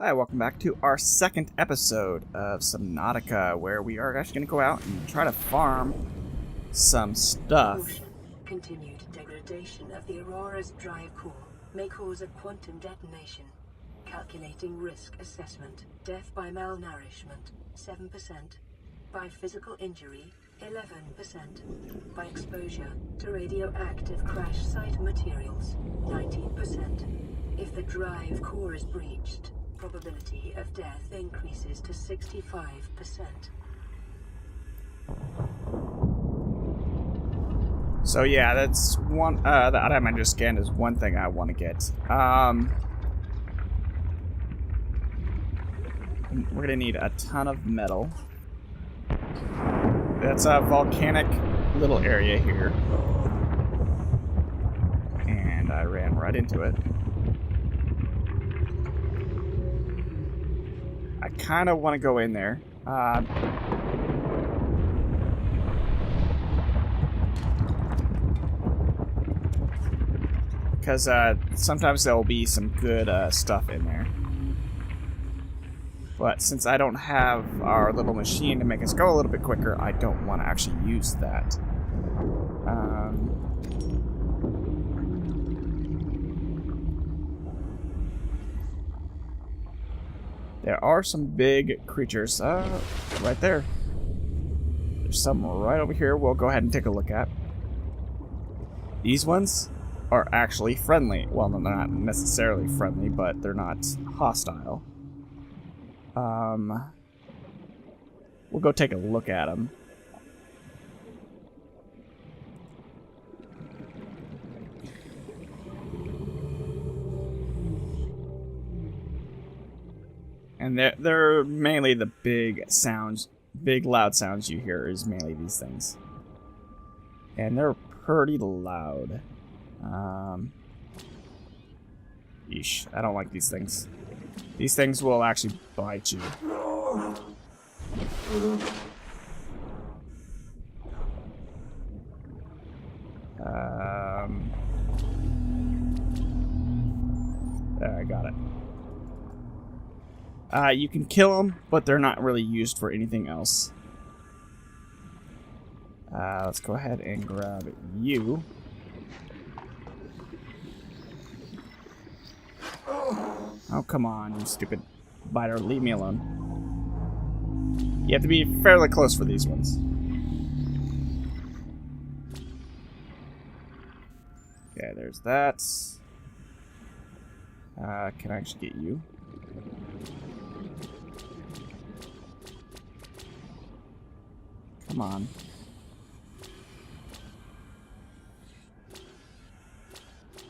Hi, welcome back to our second episode of Subnautica, where we are actually going to go out and try to farm some stuff. Caution. Continued degradation of the Aurora's drive core may cause a quantum detonation. Calculating risk assessment. Death by malnourishment, 7%. By physical injury, 11%. By exposure to radioactive crash site materials, 19%. If the drive core is breached, probability of death increases to 65%. So yeah, that's one. The item I just scanned is one thing I want to get. We're gonna need a ton of metal. That's a volcanic little area here, and I ran right into it. I kind of want to go in there. Because sometimes there will be some good stuff in there. But since I don't have our little machine to make us go a little bit quicker, I don't want to actually use that. There are some big creatures right there. There's some right over here we'll go ahead and take a look at. These ones are actually friendly. Well, they're not necessarily friendly, but they're not hostile. We'll go take a look at them. And they're mainly the big sounds, big loud sounds you hear is mainly these things. And they're pretty loud. Yeesh, I don't like these things. These things will actually bite you. There, I got it. You can kill them, but they're not really used for anything else. Let's go ahead and grab you. Oh, come on, you stupid biter. Leave me alone. You have to be fairly close for these ones. Okay, there's that. Can I actually get you? Come on.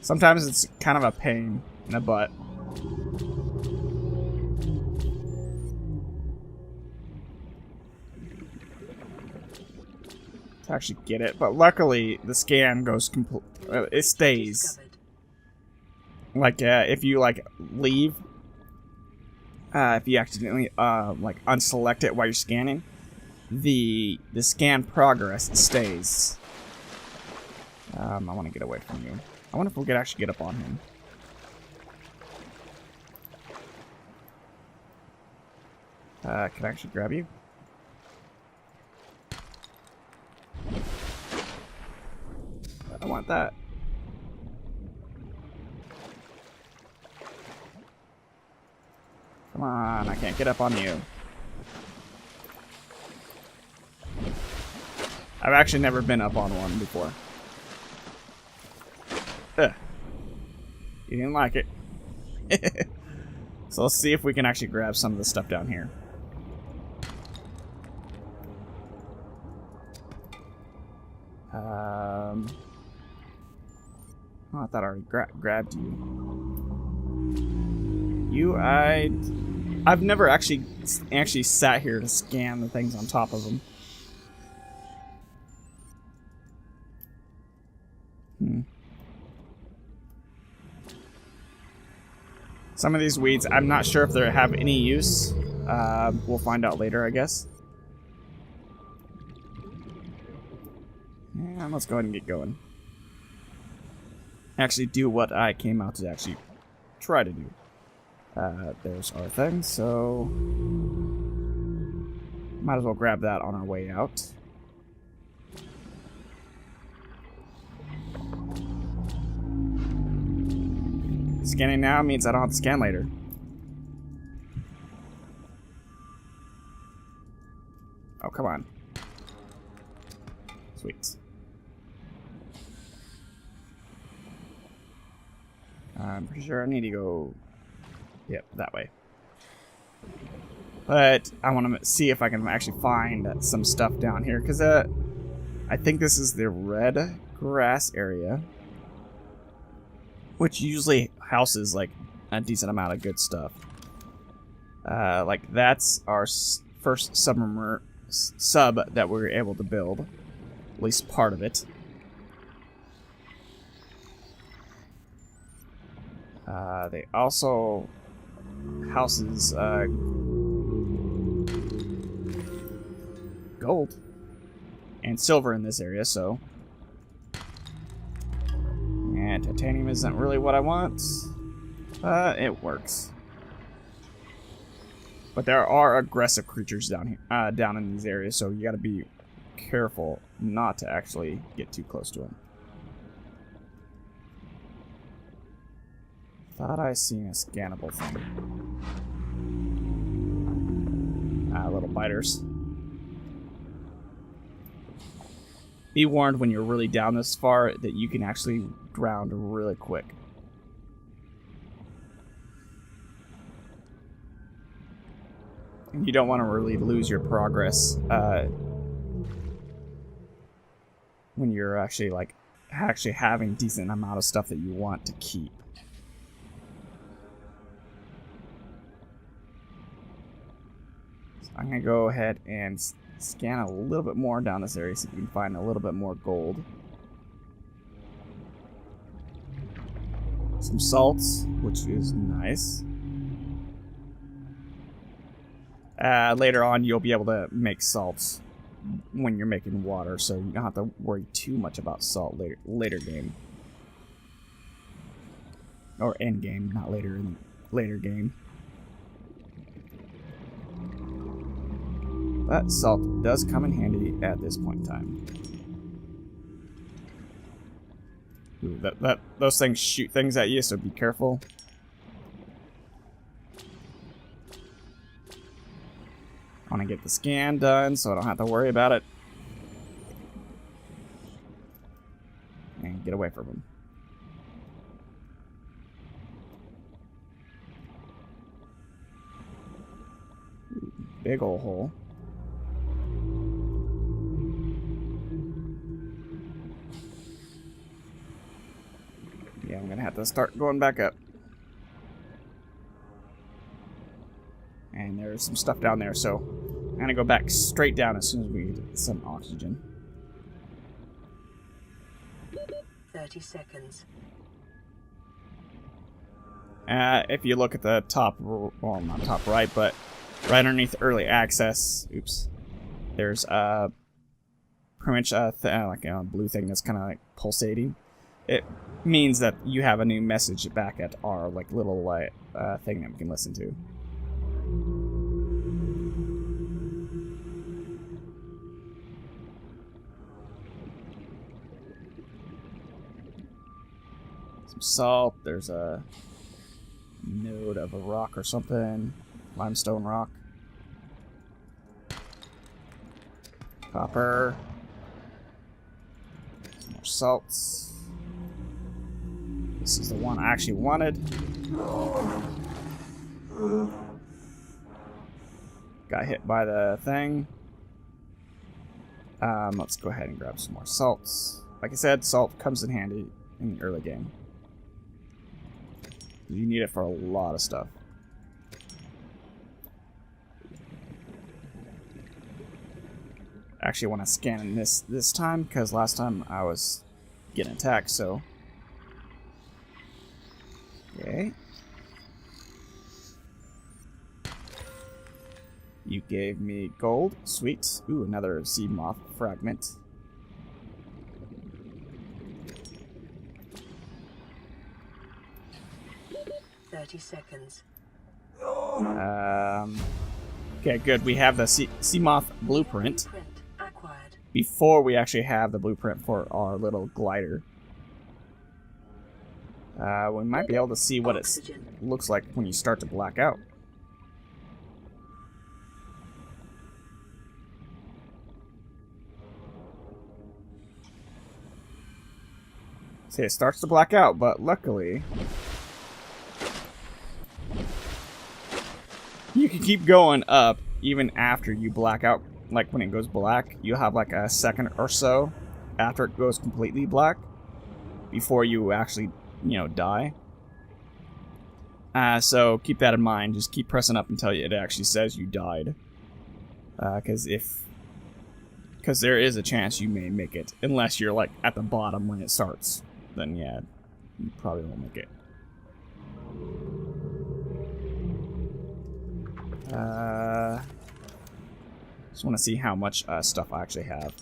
Sometimes it's kind of a pain in the butt. To actually get it, but luckily the scan goes complete. It stays. Like if you like leave, if you accidentally like unselect it while you're scanning, the scan progress stays. I want to get away from you. I wonder if we could actually get up on him. Can I actually grab you? I want that. Come on, I can't get up on you. I've actually never been up on one before. Ugh. You didn't like it. So let's see if we can actually grab some of the stuff down here. Oh, I thought I already grabbed you. I've never actually sat here to scan the things on top of them. Some of these weeds, I'm not sure if they have any use. We'll find out later, I guess. And let's go ahead and get going. Actually do what I came out to actually try to do. There's our thing, so might as well grab that on our way out. Scanning now means I don't have to scan later. Oh, come on. Sweet. I'm pretty sure I need to go... Yep, that way. But I want to see if I can actually find some stuff down here, because I think this is the red grass area, which usually houses like a decent amount of good stuff. Like that's our first sub that we were able to build, at least part of it. They also houses gold and silver in this area, so. And titanium isn't really what I want, but it works. But there are aggressive creatures down here, down in these areas, so you got to be careful not to actually get too close to them. Thought I seen a scannable thing. Little biters. Be warned when you're really down this far that you can actually drown really quick. And you don't want to really lose your progress when you're actually having decent amount of stuff that you want to keep. So I'm gonna go ahead and scan a little bit more down this area so you can find a little bit more gold. Some salts, which is nice. Later on, you'll be able to make salts when you're making water, so you don't have to worry too much about salt later game. Or end game, not later in later game. But salt does come in handy at this point in time. Ooh, those things shoot things at you, so be careful. I want to get the scan done so I don't have to worry about it. And get away from them. Ooh, big ol' hole. Yeah, I'm gonna have to start going back up. And there's some stuff down there, so I'm gonna go back straight down as soon as we get some oxygen. 30 seconds. If you look at the top, well, not top right, but right underneath early access, oops, there's pretty much like a blue thing that's kind of like pulsating. It means that you have a new message back at our like little thing that we can listen to. Some salt. There's a node of a rock or something. Limestone rock. Copper. Some more salts. This is the one I actually wanted. Got hit by the thing. Let's go ahead and grab some more salts. Like I said, salt comes in handy in the early game. You need it for a lot of stuff. Actually, I want to scan this time because last time I was getting attacked. So, okay. You gave me gold. Sweet. Ooh, another sea moth fragment. "30 seconds. Okay, good. We have the Seamoth blueprint Blueprint acquired. before we actually have the blueprint for our little glider. We might be able to see what it looks like when you start to black out. See, it starts to black out, but luckily you can keep going up even after you black out. Like when it goes black, you'll have like a second or so after it goes completely black before you actually, you know, die. So keep that in mind. Just keep pressing up until it actually says you died. Because there is a chance you may make it, unless you're like at the bottom when it starts. Then yeah, you probably won't make it. Just want to see how much stuff I actually have.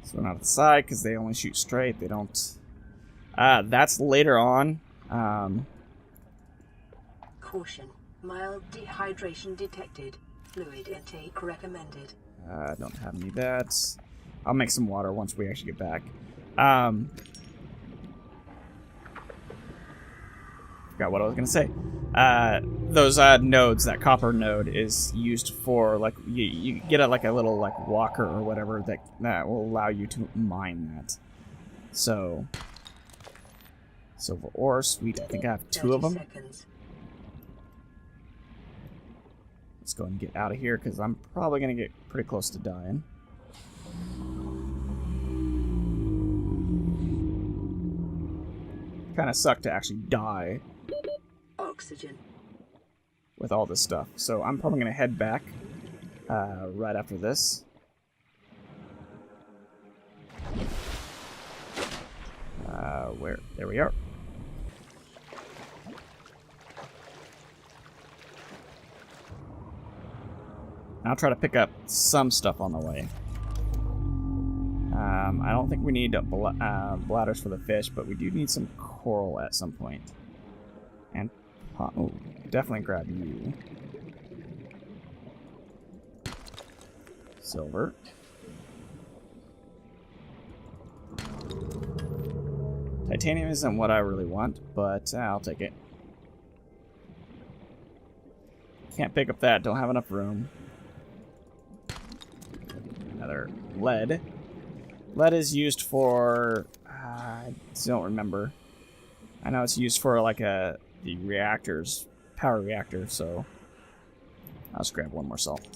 So not at the side because they only shoot straight. They don't. That's later on. Caution. Mild dehydration detected. Fluid intake recommended. Don't have any of that. I'll make some water once we actually get back. Forgot what I was gonna say. Those nodes, that copper node is used for like you get like a little like walker or whatever that will allow you to mine that. So silver ore, sweet. I think I have 2 of them. Seconds. Let's go and get out of here because I'm probably gonna get pretty close to dying. Kind of sucked to actually die Oxygen. with all this stuff. So I'm probably going to head back right after this. There we are. I'll try to pick up some stuff on the way. I don't think we need bladders for the fish, but we do need some coral at some point. And oh, definitely grab you. Silver. Titanium isn't what I really want, but I'll take it. Can't pick up that, don't have enough room. Another lead. Lead is used for... I don't remember. I know it's used for like the reactors, power reactor, so I'll just grab one more salt.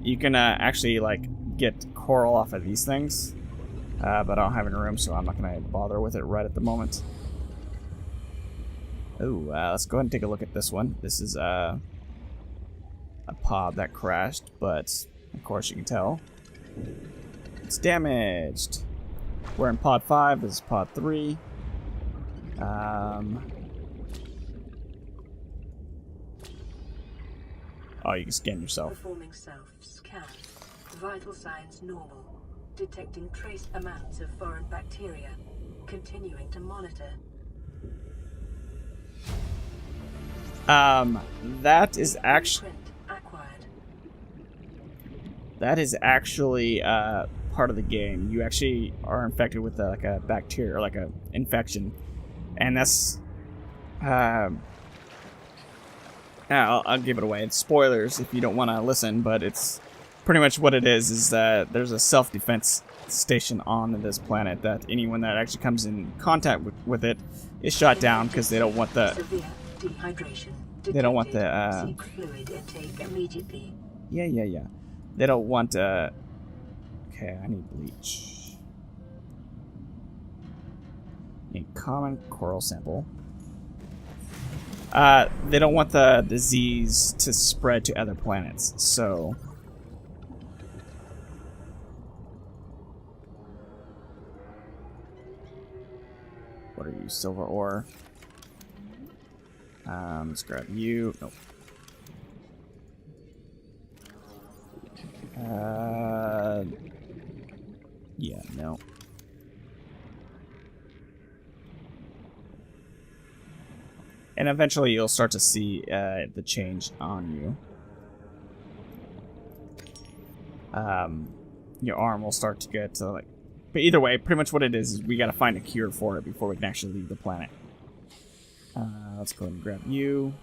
You can actually like get coral off of these things, but I don't have any room, so I'm not gonna bother with it right at the moment. Ooh, let's go ahead and take a look at this one. This is a pod that crashed, but of course you can tell it's damaged. We're in pod 5, this is pod 3. Oh, you can scan yourself. Performing self-scan. Vital signs normal. Detecting trace amounts of foreign bacteria. Continuing to monitor. That is actually... Acquired. That is actually part of the game. You actually are infected with like a bacteria, or like a infection, and that's. I'll give it away. It's spoilers if you don't want to listen, but it's pretty much what it is. Is that there's a self-defense station on this planet that anyone that actually comes in contact with it is shot down because they don't want the. Severe dehydration. They don't want the. Seek fluid intake immediately. Yeah. They don't want okay, I need bleach. Need common coral sample. They don't want the disease to spread to other planets, so what are you? Silver ore. Let's grab you. Nope. Yeah, no. And eventually you'll start to see the change on you. Your arm will start to get like... But either way, pretty much what it is we gotta find a cure for it before we can actually leave the planet. Let's go ahead and grab you.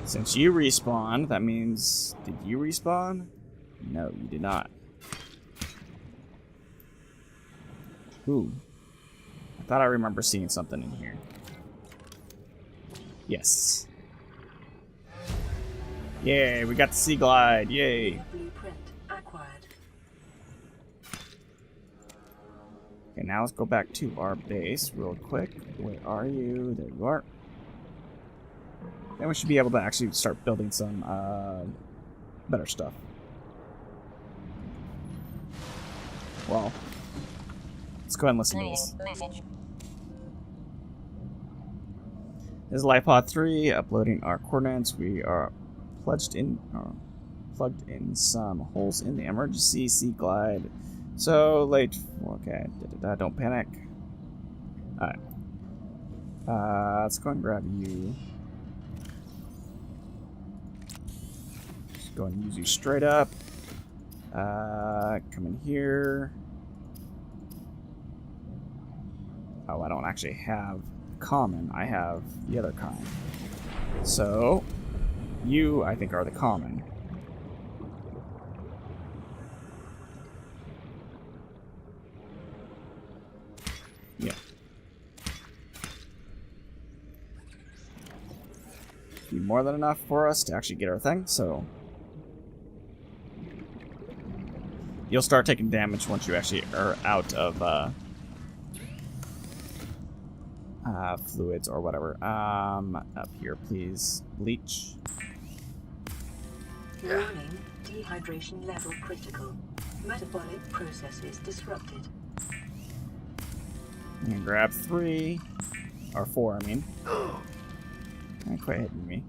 Since you respawned, that means... Did you respawn? No, you did not. Ooh. I thought I remember seeing something in here. Yes. Yay, we got the Sea Glide. Yay. Blueprint acquired. Okay, now let's go back to our base real quick. Where are you? There you are. Then we should be able to actually start building some better stuff. Well, let's go ahead and listen to this. Message. This is LifePod 3, uploading our coordinates. We are plugged in some holes in the emergency Sea Glide. So late. Okay, don't panic. Alright. Let's go and grab you. Just go and use you straight up. Come in here. Oh, I don't actually have common. I have the other kind. So, you, I think, are the common. Yeah. Be more than enough for us to actually get our thing, so... You'll start taking damage once you actually are out of, fluids or whatever. Up here, please. Bleach. Warning, dehydration level critical. Metabolic processes disrupted. And grab 3. Or 4, I mean. Not quite hitting me.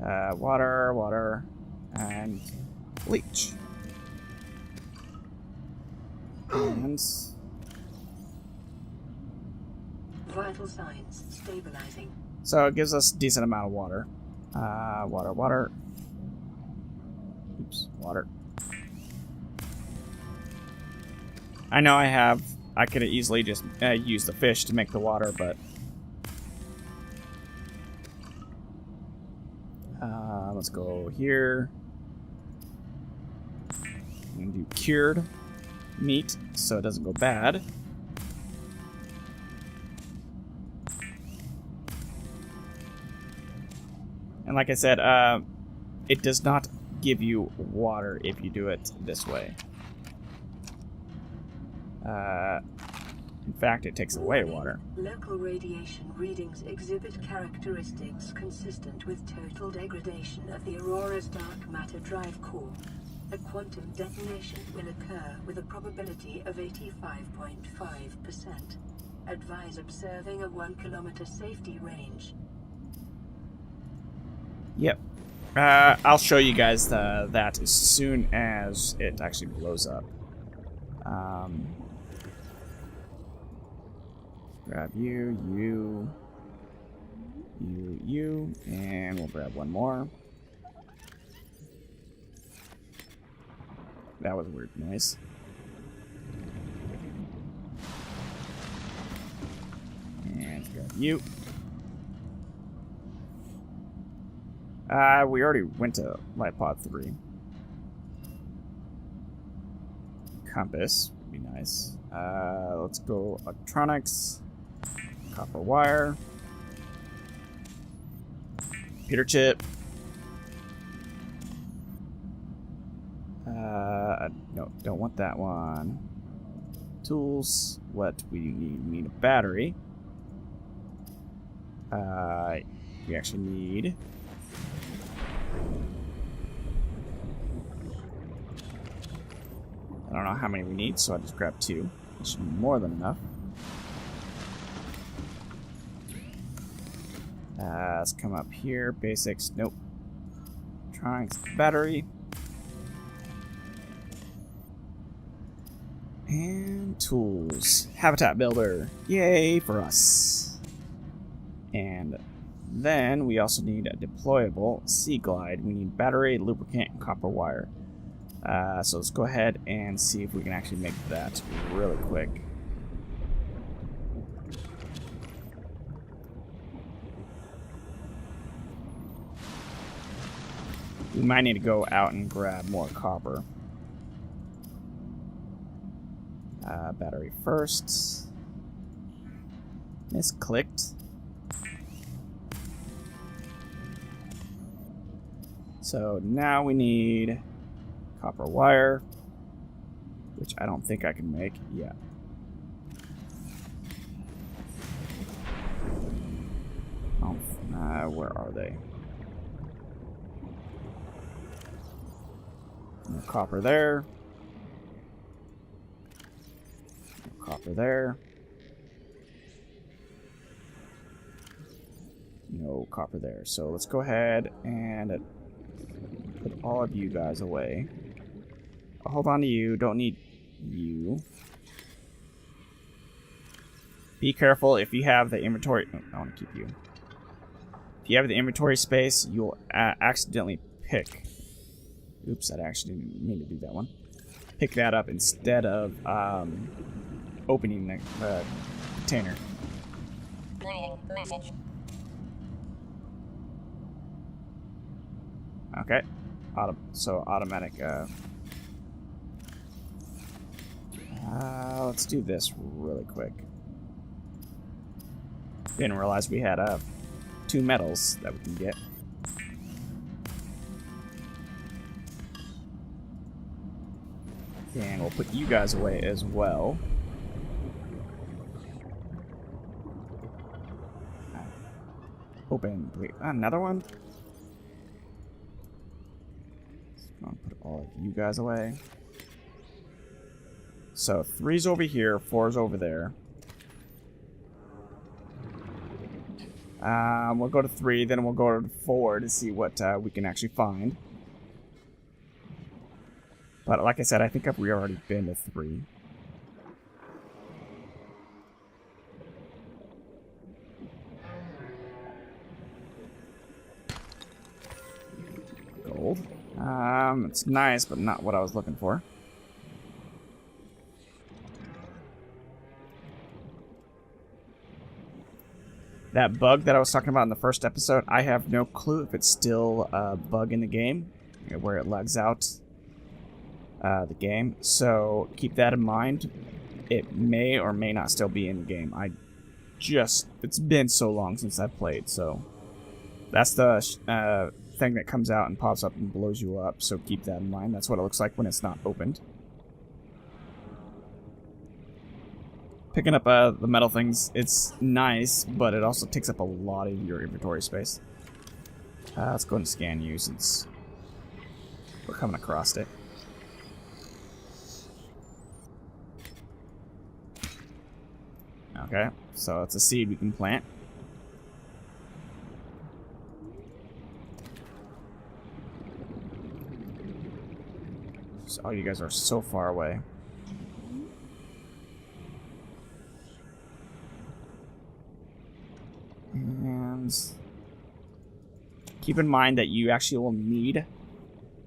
Water, and bleach. And... Vital signs stabilizing. So it gives us a decent amount of water. Water. Oops, water. I know I could have easily just used the fish to make the water, but... let's go here. And do cured meat, so it doesn't go bad. And like I said, it does not give you water if you do it this way. In fact, it takes away water. Local radiation readings exhibit characteristics consistent with total degradation of the Aurora's dark matter drive core. A quantum detonation will occur with a probability of 85.5%. Advise observing a 1 kilometer safety range. Yep. I'll show you guys that as soon as it actually blows up. Grab you, and we'll grab one more. That was a weird noise. And grab you. We already went to LifePod 3. Compass would be nice. Let's go electronics. Copper wire. Computer chip. No, don't want that one. Tools. What we need? We need a battery. We actually need... I don't know how many we need, so I just grabbed 2. It should be more than enough. Let's come up here. Basics. Nope. Trying battery. And tools. Habitat builder. Yay for us. And then we also need a deployable sea glide. We need battery, lubricant, and copper wire. So let's go ahead and see if we can actually make that really quick. We might need to go out and grab more copper. Battery first. Misclicked. So now we need copper wire, which I don't think I can make yet. Oh, where are they? No copper there. No copper there. No copper there. So let's go ahead and put all of you guys away. I'll hold on to you. Don't need you. Be careful if you have the inventory. Oh, I want to keep you. If you have the inventory space, you'll accidentally pick. Oops, I actually didn't mean to do that one. Pick that up instead of opening the container. Message. Okay. So automatic. Let's do this really quick. Didn't realize we had 2 metals that we can get. And we'll put you guys away as well. Open. Wait, another one? I'll put all of you guys away. So 3's over here, 4's over there. We'll go to 3, then we'll go to 4 to see what we can actually find. But like I said, I think we've already been to 3. Gold. It's nice, but not what I was looking for. That bug that I was talking about in the first episode, I have no clue if it's still a bug in the game, where it lags out the game. So keep that in mind. It may or may not still be in the game. It's been so long since I've played, so that's the thing that comes out and pops up and blows you up. So keep that in mind. That's what it looks like when it's not opened. Picking up the metal things, it's nice, but it also takes up a lot of your inventory space. Let's go ahead and scan you since we're coming across it. Okay, so it's a seed we can plant. Oh, you guys are so far away. And keep in mind that you actually will need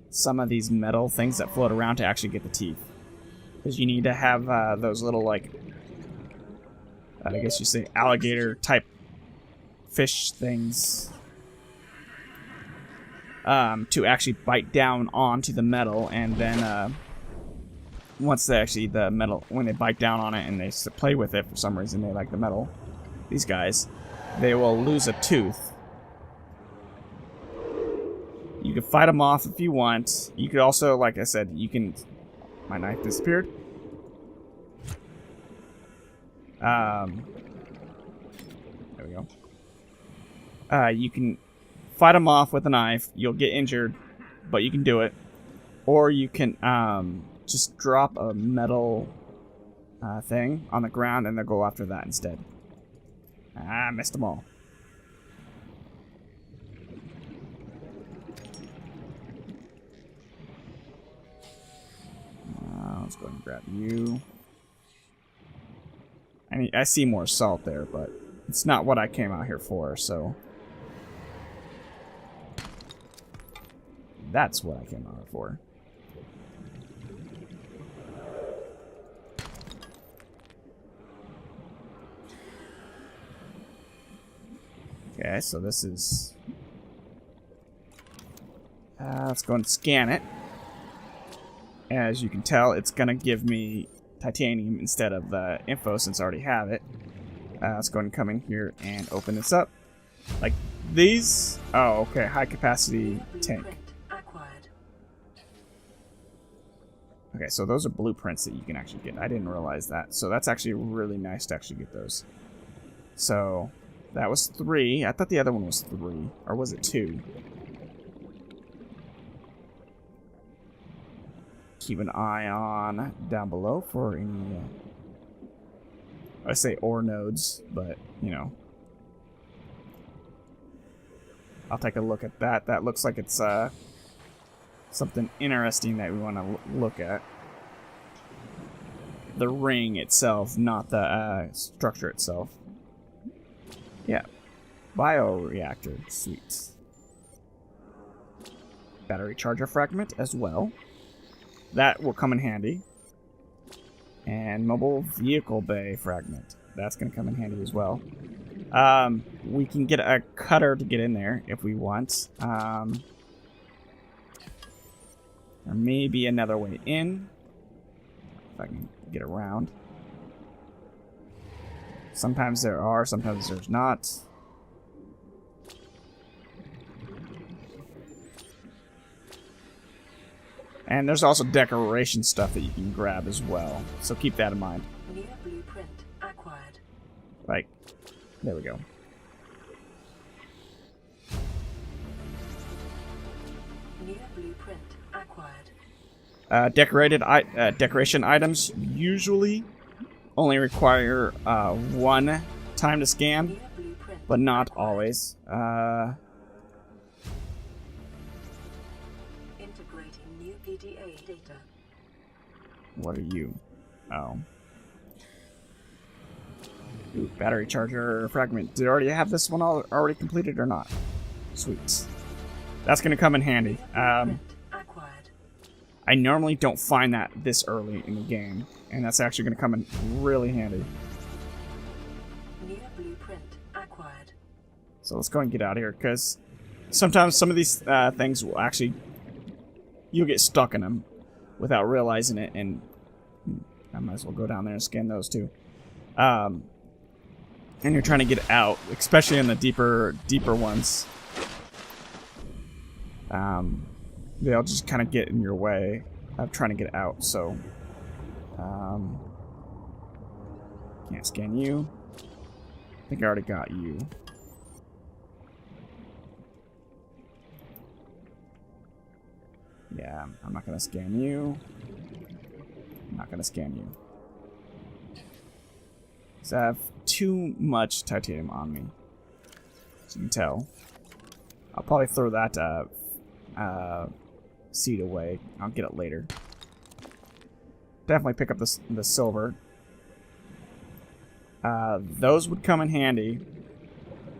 some of these metal things that float around to actually get the teeth. Because you need to have those little, like, I guess you say alligator type fish things to actually bite down onto the metal, and then once they actually, the metal, when they bite down on it and they play with it for some reason, they like the metal, these guys, they will lose a tooth. You can fight them off if you want. You could also, like I said, you can... My knife disappeared. There we go. You can fight them off with a knife. You'll get injured, but you can do it. Or you can just drop a metal thing on the ground and they'll go after that instead. Ah, missed them all. Let's go ahead and grab you. I see more salt there, but it's not what I came out here for, so... That's what I came out here for. Okay, so this is... let's go and scan it. As you can tell, it's going to give me titanium instead of the info since I already have it. Let's go ahead and come in here and open this up. Like these... Oh, okay, high capacity tank. Okay, so those are blueprints that you can actually get. I didn't realize that. So that's actually really nice to actually get those. So... That was 3. I thought the other one was 3. Or was it 2? Keep an eye on down below for any... I say ore nodes, but, you know. I'll take a look at that. That looks like it's something interesting that we want to look at. The ring itself, not the structure itself. Yeah. Bioreactor. Sweet. Battery charger fragment as well. That will come in handy. And mobile vehicle bay fragment. That's going to come in handy as well. We can get a cutter to get in there if we want. There may be another way in. If I can get around. Sometimes there are, sometimes there's not. And there's also decoration stuff that you can grab as well. So keep that in mind. New blueprint acquired. Like, there we go. New blueprint acquired. Decoration items usually only require 1 time to scan, but not always. Integrating new PDA data. What are you? Oh. Ooh, battery charger fragment. Did I already have this one already completed or not? Sweet. That's gonna come in handy. I normally don't find that this early in the game, and that's actually going to come in really handy. New blueprint acquired. So let's go and get out of here, because sometimes some of these things will actually... You'll get stuck in them without realizing it, and I might as well go down there and scan those too. And you're trying to get out, especially in the deeper ones. They'll just kind of get in your way of trying to get out, so... can't scan you. I think I already got you. Yeah, I'm not going to scan you. I'm not going to scan you. So I have too much titanium on me. As you can tell. I'll probably throw that seed away. I'll get it later. Definitely pick up the silver. Those would come in handy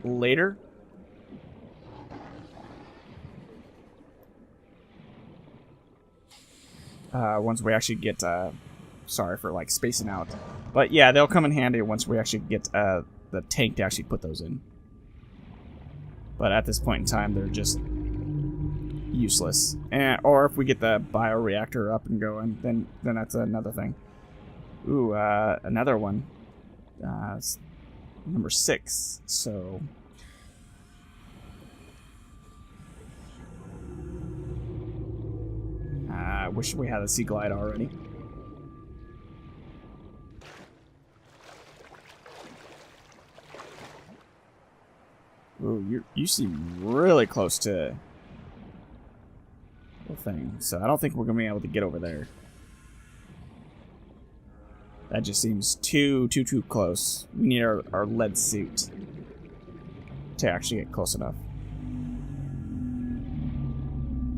later. Once we actually get, sorry for like spacing out. But yeah, they'll come in handy once we actually get the tank to actually put those in. But at this point in time, they're just useless. Or if we get the bioreactor up and going, then that's another thing. Ooh, another one. Number 6. So... I wish we had a sea glide already. Ooh, you seem really close to the thing, so I don't think we're gonna be able to get over there. That just seems too close. We need our lead suit to actually get close enough.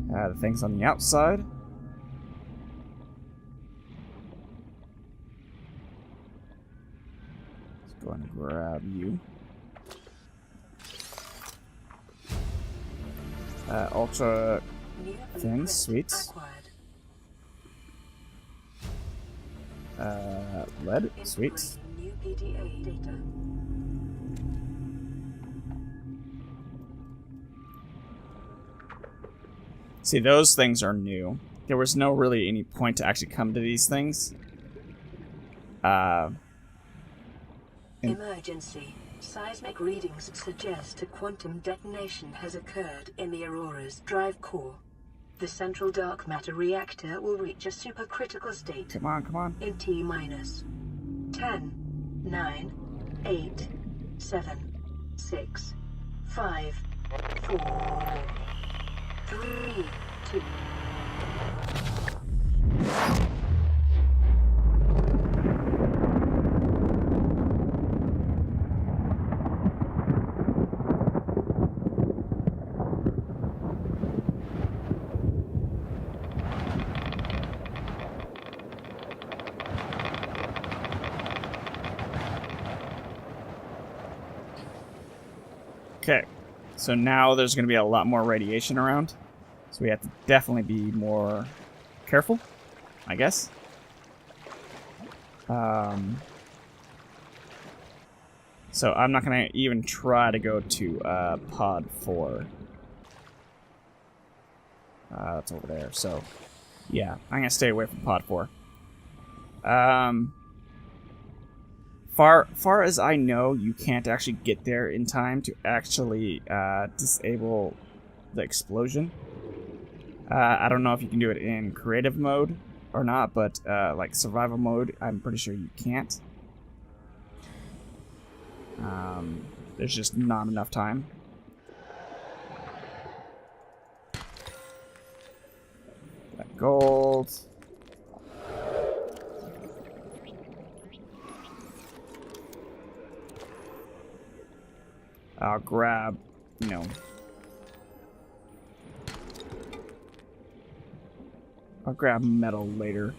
The thing's on the outside. Go ahead and grab you. Ultra things, sweet. Lead, sweet. New PDA data. See, those things are new. There was no really any point to actually come to these things. Emergency. Seismic readings suggest a quantum detonation has occurred in the Aurora's drive core. The central dark matter reactor will reach a supercritical state. Come on, come on. In T-minus 10, 9, 8, 7, 6, 5, 4, 3, 2. Okay, so now there's going to be a lot more radiation around, so we have to definitely be more careful, I guess. So I'm not going to even try to go to pod 4. That's over there, so yeah, I'm going to stay away from pod 4. Far as I know, you can't actually get there in time to actually disable the explosion. I don't know if you can do it in creative mode or not, but like survival mode, I'm pretty sure you can't. There's just not enough time. Got gold. I'll grab, you know, I'll grab metal later.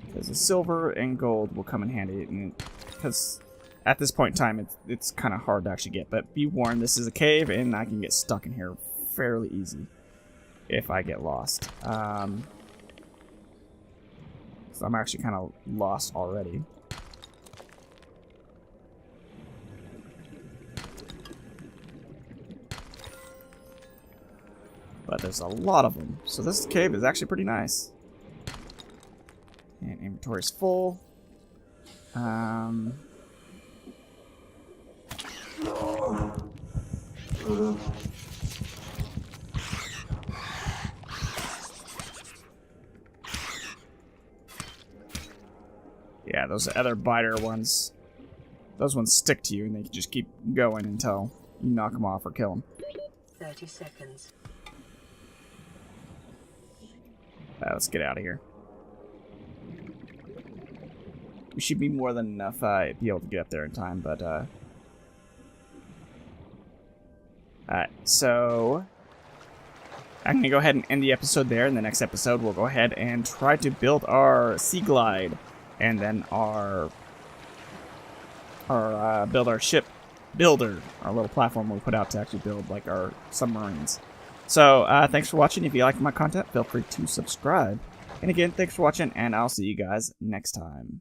Because the silver and gold will come in handy, and because at this point in time, it's kind of hard to actually get. But be warned, this is a cave, and I can get stuck in here fairly easy if I get lost. So I'm actually kind of lost already. But there's a lot of them. So this cave is actually pretty nice. And inventory's full. Yeah, those other biter ones, those ones stick to you and they can just keep going until you knock them off or kill them. 30 seconds. Let's get out of here. We should be more than enough be able to get up there in time, but alright, so I'm going to go ahead and end the episode there. In the next episode, we'll go ahead and try to build our Sea Glide. And then build our ship builder, our little platform we put out to actually build like our submarines. So thanks for watching. If you like my content, feel free to subscribe. And again, thanks for watching, and I'll see you guys next time.